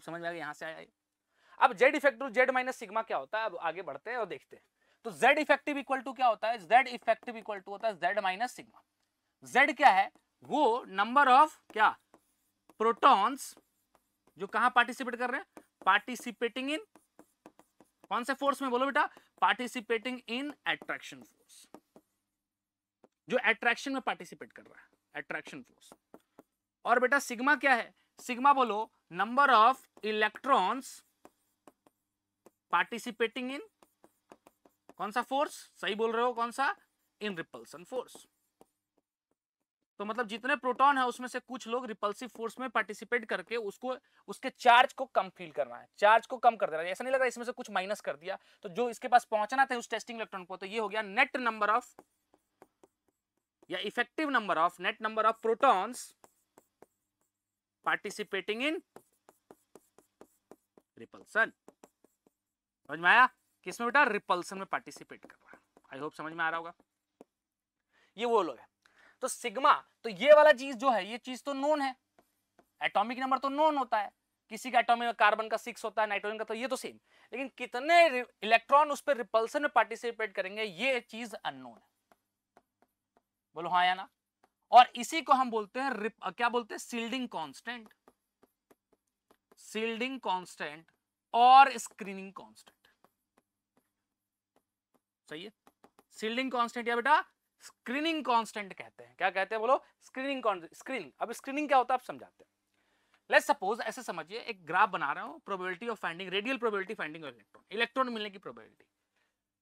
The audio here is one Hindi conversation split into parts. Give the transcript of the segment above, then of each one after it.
समझ में आ गया, यहां से आया। अब Z effective Z minus sigma क्या होता है, अब आगे बढ़ते हैं और देखते हैं। तो जेड इफेक्टिव इक्वल टू क्या होता है, जेड इफेक्टिव इक्वल टू होता है जेड माइनस सिग्मा। जेड क्या है, वो नंबर ऑफ क्या प्रोटॉन्स जो कहां पार्टिसिपेट कर रहे हैं, पार्टिसिपेटिंग इन कौन से फोर्स में, बोलो बेटा, पार्टिसिपेटिंग इन एट्रैक्शन फोर्स, जो एट्रैक्शन में पार्टिसिपेट कर रहा है, एट्रैक्शन फोर्स। और बेटा सिग्मा क्या है, सिग्मा बोलो number of electrons participating in कौन सा फोर्स, सही बोल रहे हो, कौन सा, इन रिपल्सन फोर्स। तो मतलब जितने प्रोटॉन है उसमें से कुछ लोग रिपल्सिव फोर्स में पार्टिसिपेट करके उसको उसके चार्ज को कम फील करना है, चार्ज को कम कर देना है। ऐसा नहीं लग रहा इसमें से कुछ माइनस कर दिया, तो जो इसके पास पहुंचना था उस टेस्टिंग इलेक्ट्रॉन को, तो ये हो गया नेट नंबर ऑफ या effective number of, net number of protons participating in repulsion. समझ में आया, किसमें बेटा, रिपल्सन में पार्टिसिपेट कर रहा है। आई होप समझ में आ रहा होगा। ये वो लोग है। तो सिग्मा, तो ये वाला चीज जो है, ये चीज तो नोन है, एटॉमिक नंबर तो नोन होता है, किसी का एटॉमिक कार्बन का 6 होता है, नाइट्रोजन का, तो ये तो सेम। लेकिन कितने इलेक्ट्रॉन उस पर रिपल्सन में पार्टिसिपेट करेंगे ये चीज अननोन है। बोलो हाँ या ना। और इसी को हम बोलते हैं क्या बोलते हैं, सील्डिंग कांस्टेंट, सील्डिंग कांस्टेंट और स्क्रीनिंग कांस्टेंट। सही है, सील्डिंग कांस्टेंट या बेटा स्क्रीनिंग कांस्टेंट कहते हैं। क्या कहते हैं बोलो, स्क्रीनिंग कांस्टेंट, स्क्रीनिंग। अब स्क्रीनिंग क्या होता है आप समझाते हैं। लेट्स सपोज, ऐसे समझिए, एक ग्राफ बना रहा हूं, probability of finding, radial probability finding of electron, electron मिलने की प्रोबेबिलिटी।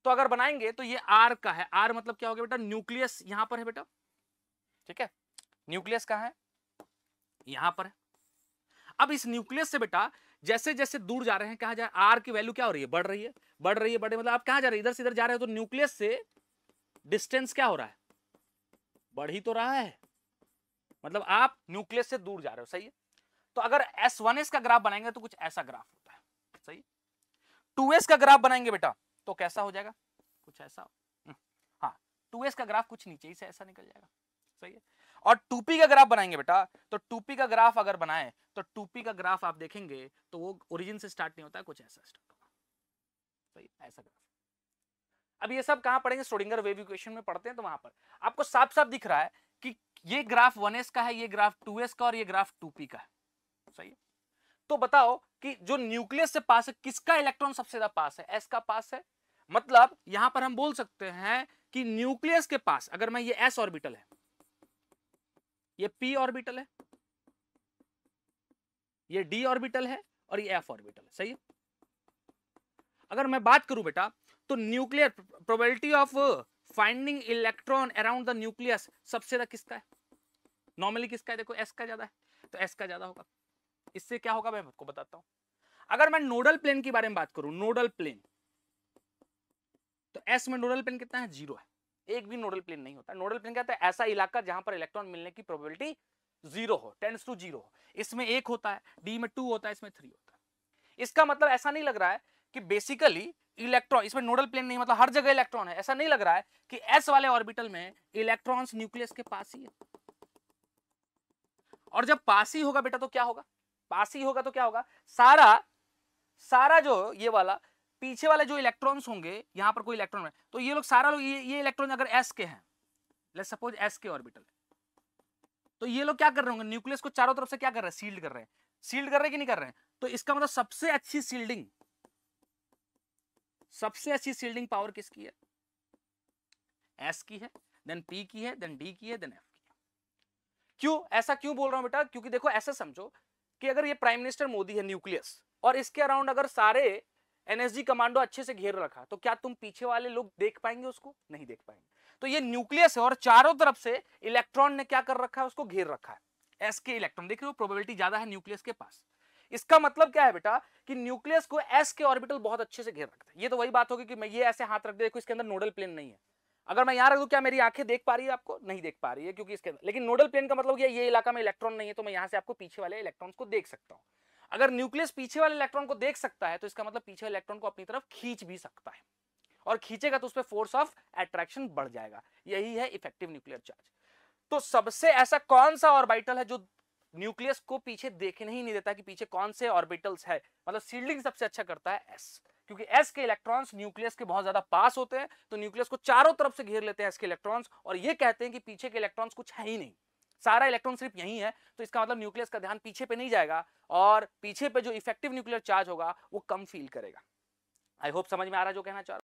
तो अगर बनाएंगे तो ये आर का है, आर मतलब क्या हो गया बेटा, न्यूक्लियस यहां पर है बेटा, ठीक है, न्यूक्लियस कहां है, यहां पर है। अब इस न्यूक्लियस से बेटा जैसे जैसे दूर जा रहे हैं, कहां जा, आर की वैल्यू क्या हो रही है, बढ़ रही है, बढ़ रही है, बढ़ रही है, मतलब आप कहां जा रहे हैं, इधर से इधर जा रहे हो, तो न्यूक्लियस से डिस्टेंस क्या हो रहा है, बढ़ ही तो रहा है, मतलब आप न्यूक्लियस से दूर जा रहे हो। सही है। तो अगर S1s का ग्राफ बनाएंगे तो कुछ ऐसा ग्राफ होता है। सही। 2s का ग्राफ बनाएंगे बेटा तो कैसा हो जाएगा, कुछ ऐसा। हाँ, 2s का ग्राफ कुछ नीचे ही से ऐसा निकल जाएगा। सही है। और 2p का ग्राफ बनाएंगे बेटा, तो 2p का ग्राफ अगर बनाए तो 2p का ग्राफ आप देखेंगे तो वो ओरिजिन से स्टार्ट नहीं होता है, कुछ ऐसा स्टार्ट होगा। सही, ऐसा ग्राफ। अब ये सब कहां पढ़ेंगे, श्रोडिंगर वेव इक्वेशन में पढ़ते हैं, तो वहां पर आपको साफ साफ दिख रहा है कि ये ग्राफ 1s का है, ये ग्राफ 2s का, और ये ग्राफ 2p का है। सही है। तो बताओ कि जो न्यूक्लियस से पास है किसका इलेक्ट्रॉन सबसे ज्यादा पास है, s का पास है। मतलब यहां पर हम बोल सकते हैं कि न्यूक्लियस के पास अगर मैं, ये s ऑर्बिटल है, ये p ऑर्बिटल है, ये d ऑर्बिटल है, और ये f ऑर्बिटल है। सही है। अगर मैं बात करूं बेटा तो nuclear probability of finding electron around the nucleus सबसे ज्यादा किसका है, नॉर्मली किसका है, देखो s का ज्यादा है, तो s का ज्यादा होगा। इससे क्या होगा मैं आपको बताता हूं। अगर मैं नोडल प्लेन की बारे में बात करूं, नोडल प्लेन, तो s में नोडल प्लेन कितना है, 0 है, एक भी नोडल प्लेन नहीं होता। नोडल प्लेन क्या होता है, ऐसा इलाका जहां पर इलेक्ट्रॉन मिलने की प्रोबेबिलिटी 0 हो, टेंड्स टू 0 हो। इसमें 1 होता है, d में 2 होता है, इसमें 3 होता है। इसका मतलब ऐसा नहीं लग रहा है कि बेसिकली इलेक्ट्रॉन, इसमें नोडल प्लेन नहीं, मतलब हर जगह इलेक्ट्रॉन है, ऐसा नहीं लग रहा है कि s वाले ऑर्बिटल में इलेक्ट्रॉन्स न्यूक्लियस के पास ही है। और जब पास ही होगा बेटा तो क्या होगा, पास ही होगा तो क्या होगा, सारा जो ये वाला पीछे वाले जो इलेक्ट्रॉन्स होंगे, यहां पर कोई इलेक्ट्रॉन है तो ये लोग सारा लोग, ये इलेक्ट्रॉन अगर s के हैं, लेट्स सपोज s के ऑर्बिटल है, तो ये लोग क्या कर रहे होंगे, न्यूक्लियस को चारों तरफ से क्या कर रहे हैं, सील्ड कर रहे हैं। सील्ड कर रहे हैं कि नहीं कर रहे हैं, तो इसका मतलब सबसे अच्छी सील्डिंग पावर किसकी है, s की है, देन p की है, देन d की है, देन f की है। क्यों ऐसा क्यों बोल रहा हूं बेटा, क्योंकि देखो ऐसा समझो कि अगर ये प्राइम मिनिस्टर मोदी है न्यूक्लियस, और इसके अराउंड अगर सारे एनएसजी कमांडो अच्छे से घेर रखा, तो क्या तुम पीछे वाले लोग देख पाएंगे उसको, नहीं देख पाएंगे। तो ये न्यूक्लियस है और चारों तरफ से इलेक्ट्रॉन ने क्या कर रखा है, उसको घेर रखा है। s के इलेक्ट्रॉन देख रहे हो, प्रोबेबिलिटी ज्यादा है न्यूक्लियस के पास। इसका मतलब क्या है बेटा कि न्यूक्लियस को s के ऑर्बिटल बहुत अच्छे से घेर रखता है। ये तो वही बात होगी कि मैं ये ऐसे हाथ रख दे, देखो इसके अंदर नोडल प्लेन नहीं है, अगर मैं यहां रख दूं क्या मेरी आंखें देख पा रही है आपको, नहीं देख पा रही है क्योंकि इसके अंदर, लेकिन नोडल प्लेन का मतलब ये इलाका में इलेक्ट्रॉन नहीं है, तो मैं यहां से आपको पीछे वाले इलेक्ट्रॉन्स को देख सकता हूं। अगर न्यूक्लियस पीछे वाले इलेक्ट्रॉन को देख सकता है तो इसका मतलब पीछे वाले इलेक्ट्रॉन को अपनी तरफ खींच भी सकता है, और खींचेगा तो उस पर फोर्स ऑफ अट्रैक्शन बढ़ जाएगा। यही है इफेक्टिव न्यूक्लियर चार्ज। तो सबसे ऐसा कौन सा ऑर्बिटल है जो न्यूक्लियस को पीछे देखने ही नहीं देता कि पीछे कौन से ऑर्बिटल्स है, मतलब शील्डिंग सबसे अच्छा करता है एस, क्योंकि एस के इलेक्ट्रॉन्स न्यूक्लियस के बहुत ज्यादा पास होते हैं, तो न्यूक्लियस को चारों तरफ से घेर लेते हैं एस के इलेक्ट्रॉन्स, और ये कहते हैं कि पीछे के इलेक्ट्रॉन्स कुछ है ही नहीं, सारा इलेक्ट्रॉन सिर्फ यही है, तो इसका मतलब न्यूक्लियस का ध्यान पीछे पे नहीं जाएगा, और पीछे पे जो इफेक्टिव न्यूक्लियर चार्ज होगा वो कम फील करेगा। आई होप समझ में आ रहा है जो कहना चाह रहा हूं।